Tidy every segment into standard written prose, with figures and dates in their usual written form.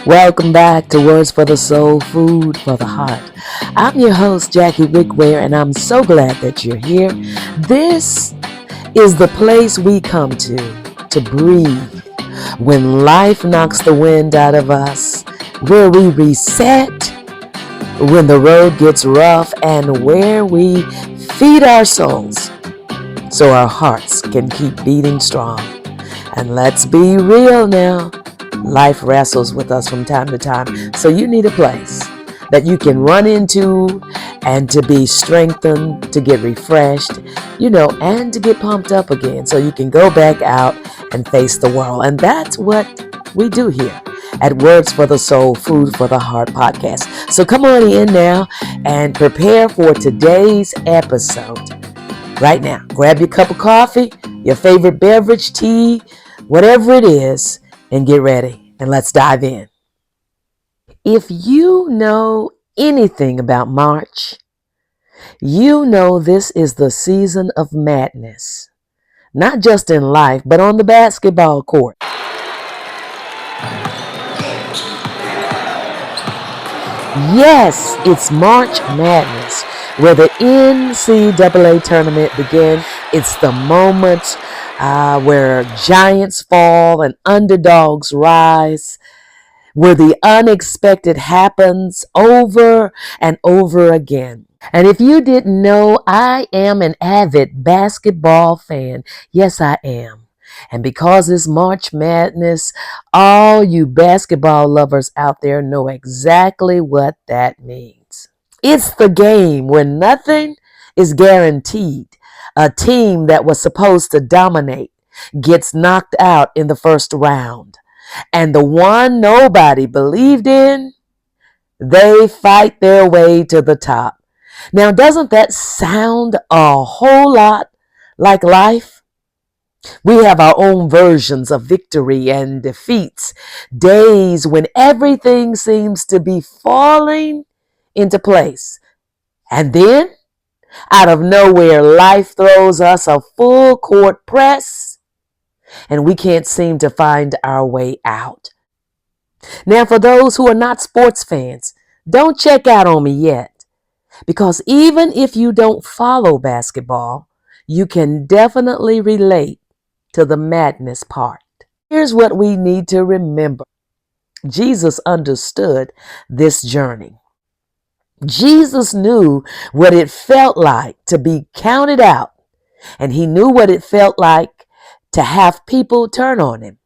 Welcome back to Words for the Soul, Food for the Heart. I'm your host, Jackie Wickware, and I'm so glad that you're here. This is the place we come to breathe. When life knocks the wind out of us, where we reset, when the road gets rough, and where we feed our souls so our hearts can keep beating strong. And let's be real now. Life wrestles with us from time to time. So you need a place that you can run into and to be strengthened, to get refreshed, and to get pumped up again so you can go back out and face the world. And that's what we do here at Words for the Soul, Food for the Heart podcast. So come on in now and prepare for today's episode. Right now, grab your cup of coffee, your favorite beverage, tea, whatever it is, and get ready, and let's dive in. If you know anything about March, you know this is the season of madness, not just in life, but on the basketball court. Yes, it's March Madness, where the NCAA tournament begins. It's the moment where giants fall and underdogs rise, where the unexpected happens over and over again. And if you didn't know, I am an avid basketball fan. Yes, I am. And because it's March Madness, all you basketball lovers out there know exactly what that means. It's the game where nothing is guaranteed. A team that was supposed to dominate gets knocked out in the first round. And the one nobody believed in, they fight their way to the top. Now, doesn't that sound a whole lot like life? We have our own versions of victory and defeats, days when everything seems to be falling into place. And then, out of nowhere, life throws us a full court press, and we can't seem to find our way out. Now, for those who are not sports fans, don't check out on me yet, because even if you don't follow basketball, you can definitely relate to the madness part. Here's what we need to remember. Jesus understood this journey. Jesus knew what it felt like to be counted out, and he knew what it felt like to have people turn on him.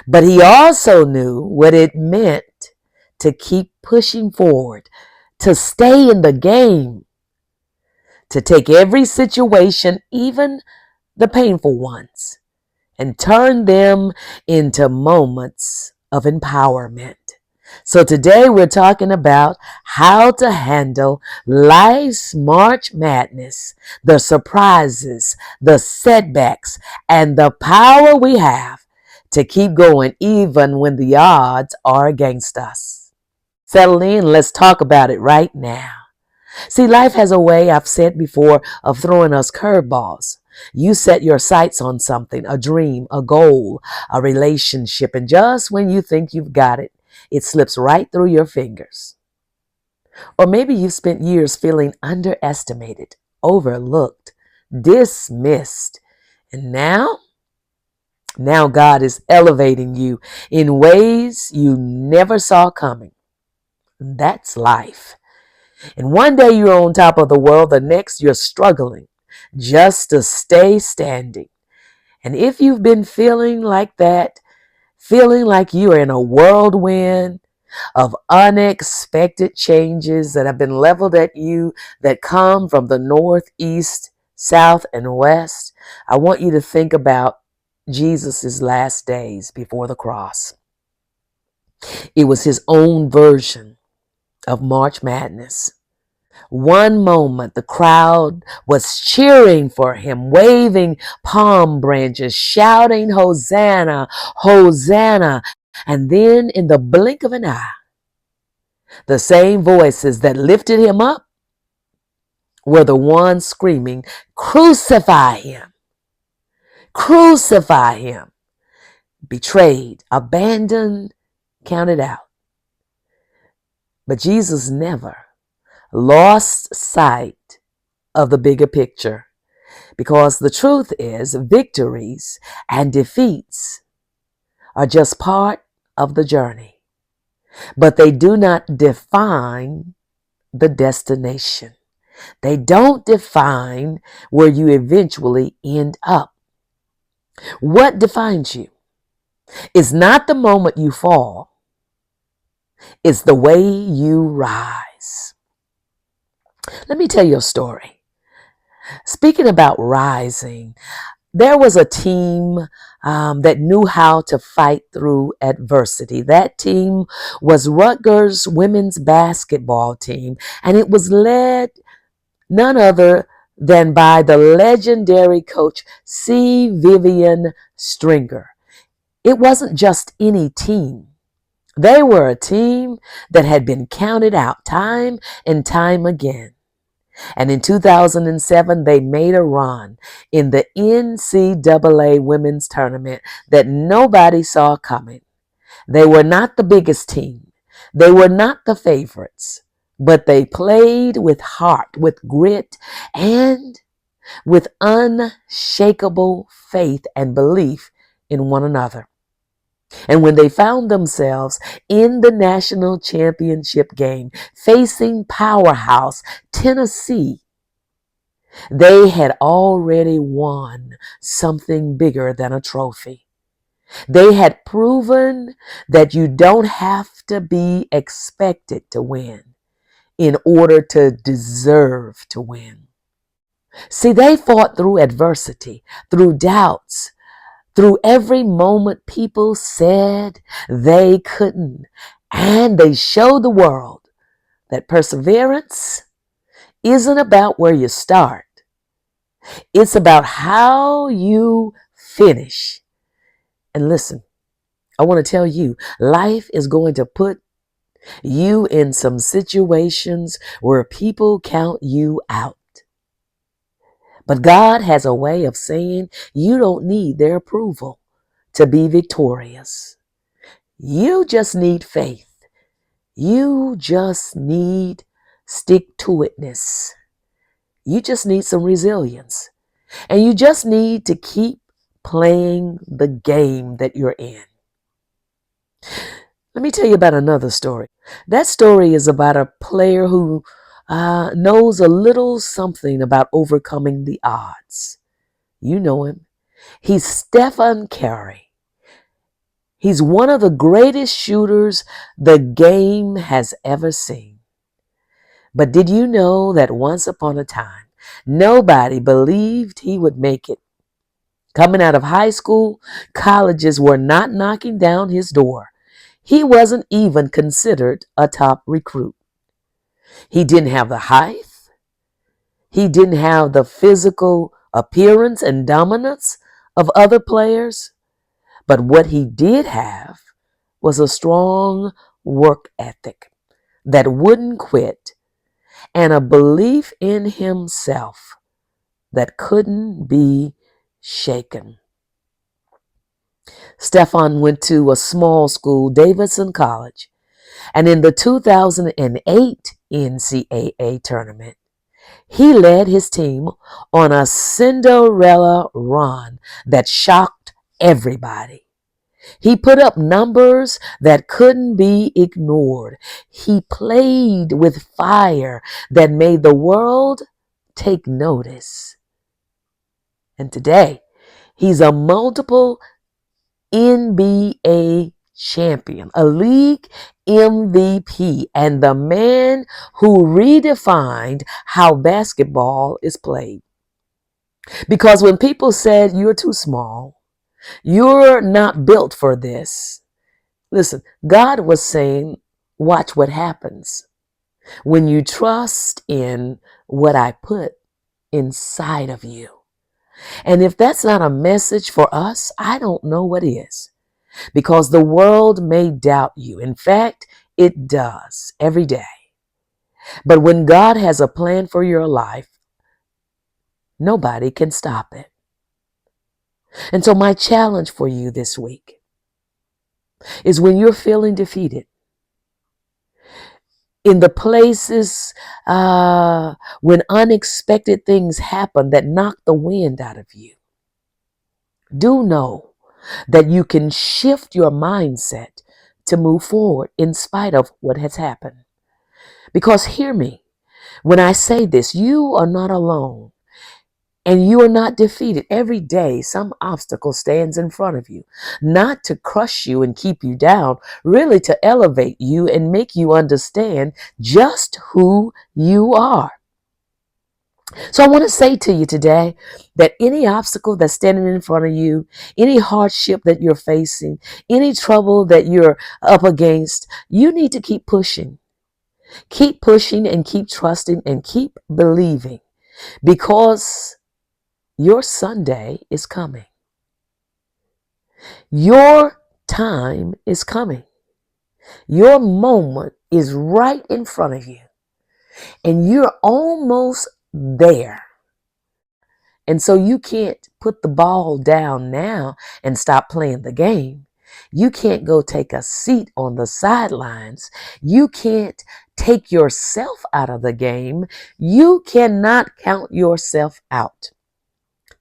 But he also knew what it meant to keep pushing forward, to stay in the game, to take every situation, even the painful ones, and turn them into moments of empowerment. So today we're talking about how to handle life's March Madness, the surprises, the setbacks, and the power we have to keep going even when the odds are against us. Settle in, let's talk about it right now. See, life has a way, I've said before, of throwing us curveballs. You set your sights on something, a dream, a goal, a relationship, and just when you think you've got it, it slips right through your fingers. Or maybe you've spent years feeling underestimated, overlooked, dismissed, and now God is elevating you in ways you never saw coming. That's life. And one day you're on top of the world, the next you're struggling just to stay standing. And if you've been feeling like that, feeling like you are in a whirlwind of unexpected changes that have been leveled at you that come from the north, east, south, and west, I want you to think about Jesus' last days before the cross. It was his own version of March Madness. One moment, the crowd was cheering for him, waving palm branches, shouting, "Hosanna, Hosanna." And then in the blink of an eye, the same voices that lifted him up were the ones screaming, "Crucify him! Crucify him!" Betrayed, abandoned, counted out. But Jesus never lost sight of the bigger picture, because the truth is victories and defeats are just part of the journey, but they do not define the destination. They don't define where you eventually end up. What defines you is not the moment you fall, it's the way you rise. Let me tell you a story. Speaking about rising, there was a team that knew how to fight through adversity. That team was Rutgers women's basketball team, and it was led none other than by the legendary coach C. Vivian Stringer. It wasn't just any team. They were a team that had been counted out time and time again. And in 2007, they made a run in the NCAA women's tournament that nobody saw coming. They were not the biggest team. They were not the favorites, but they played with heart, with grit, and with unshakable faith and belief in one another. And when they found themselves in the national championship game facing powerhouse Tennessee, they had already won something bigger than a trophy. They had proven that you don't have to be expected to win in order to deserve to win. See, they fought through adversity, through doubts, through every moment people said they couldn't. And they showed the world that perseverance isn't about where you start. It's about how you finish. And listen, I want to tell you, life is going to put you in some situations where people count you out. But God has a way of saying you don't need their approval to be victorious. You just need faith. You just need stick-to-itness. You just need some resilience. And you just need to keep playing the game that you're in. Let me tell you about another story. That story is about a player who knows a little something about overcoming the odds. You know him. He's Stephen Curry. He's one of the greatest shooters the game has ever seen. But did you know that once upon a time, nobody believed he would make it? Coming out of high school, colleges were not knocking down his door. He wasn't even considered a top recruit. He didn't have the height. He didn't have the physical appearance and dominance of other players. But what he did have was a strong work ethic that wouldn't quit and a belief in himself that couldn't be shaken. Stephen went to a small school, Davidson College, and in the 2008 NCAA tournament, he led his team on a Cinderella run that shocked everybody. He put up numbers that couldn't be ignored. He played with fire that made the world take notice. And today, he's a multiple NBA champion, a league MVP, and the man who redefined how basketball is played. Because when people said you're too small, you're not built for this, listen, God was saying, watch what happens when you trust in what I put inside of you. And if that's not a message for us, I don't know what is. Because the world may doubt you. In fact, it does every day. But when God has a plan for your life, nobody can stop it. And so my challenge for you this week is when you're feeling defeated, in the places when unexpected things happen that knock the wind out of you. Do know that you can shift your mindset to move forward in spite of what has happened. Because hear me, when I say this, you are not alone. And you are not defeated. Every day, some obstacle stands in front of you, not to crush you and keep you down, really to elevate you and make you understand just who you are. So I want to say to you today that any obstacle that's standing in front of you, any hardship that you're facing, any trouble that you're up against, you need to keep pushing. Keep pushing and keep trusting and keep believing, because your Sunday is coming. Your time is coming. Your moment is right in front of you, and you're almost there. And so you can't put the ball down now and stop playing the game. You can't go take a seat on the sidelines. You can't take yourself out of the game. You cannot count yourself out.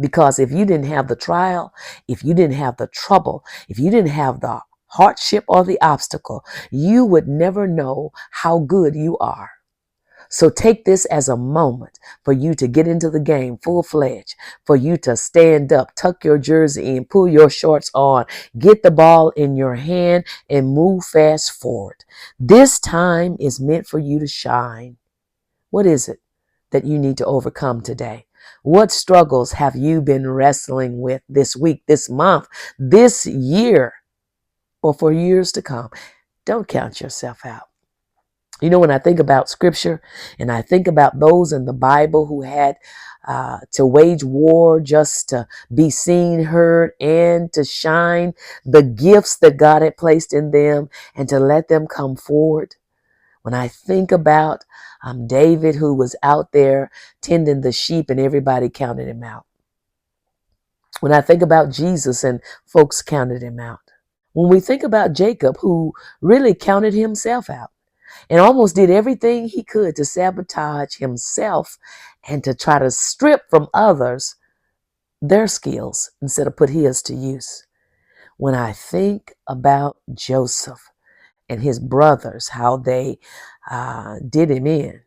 Because if you didn't have the trial, if you didn't have the trouble, if you didn't have the hardship or the obstacle, you would never know how good you are. So take this as a moment for you to get into the game full-fledged, for you to stand up, tuck your jersey in, pull your shorts on, get the ball in your hand, and move fast forward. This time is meant for you to shine. What is it that you need to overcome today? What struggles have you been wrestling with this week, this month, this year, or for years to come? Don't count yourself out. You know, when I think about scripture and I think about those in the Bible who had to wage war just to be seen, heard, and to shine the gifts that God had placed in them and to let them come forward. When I think about David, who was out there tending the sheep and everybody counted him out. When I think about Jesus and folks counted him out. When we think about Jacob, who really counted himself out and almost did everything he could to sabotage himself and to try to strip from others their skills instead of put his to use. When I think about Joseph and his brothers, how they did him in,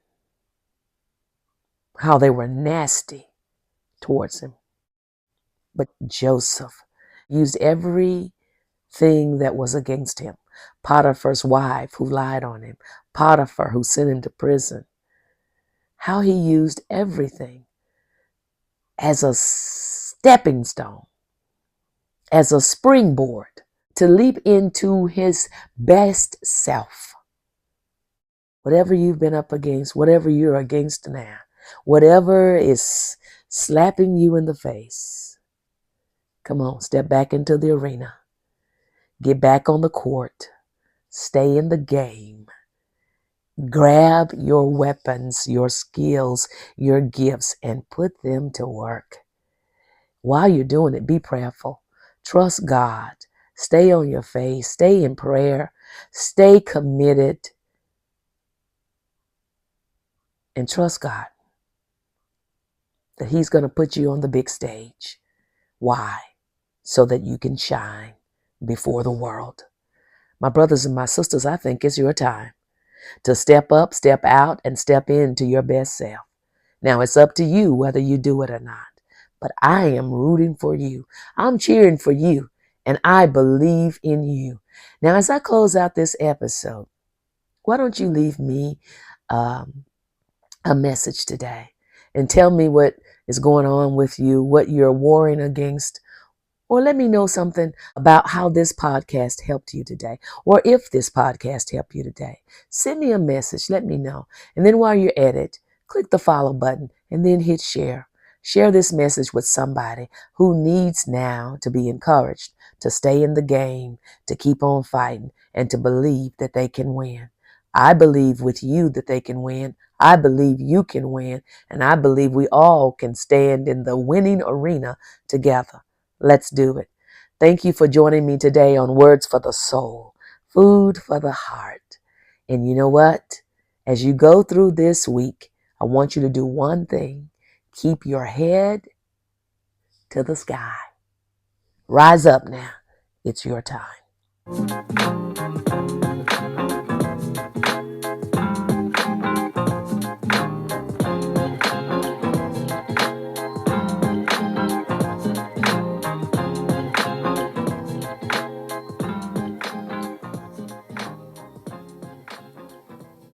how they were nasty towards him. But Joseph used everything that was against him. Potiphar's wife who lied on him, Potiphar who sent him to prison. How he used everything as a stepping stone, as a springboard to leap into his best self. Whatever you've been up against, whatever you're against now, whatever is slapping you in the face, come on, step back into the arena. Get back on the court. Stay in the game. Grab your weapons, your skills, your gifts, and put them to work. While you're doing it, be prayerful. Trust God. Stay on your face. Stay in prayer. Stay committed. And trust God that He's going to put you on the big stage. Why? So that you can shine before the world. My brothers and my sisters, I think it's your time to step up, step out, and step into your best self. Now, it's up to you whether you do it or not. But I am rooting for you. I'm cheering for you. And I believe in you. Now, as I close out this episode, why don't you leave me a message today and tell me what is going on with you, what you're warring against, or let me know something about how this podcast helped you today, or if this podcast helped you today. Send me a message. Let me know. And then while you're at it, click the follow button and then hit share. Share this message with somebody who needs now to be encouraged to stay in the game, to keep on fighting, and to believe that they can win. I believe with you that they can win. I believe you can win. And I believe we all can stand in the winning arena together. Let's do it. Thank you for joining me today on Words for the Soul, Food for the Heart. And you know what? As you go through this week, I want you to do one thing. Keep your head to the sky. Rise up now. It's your time.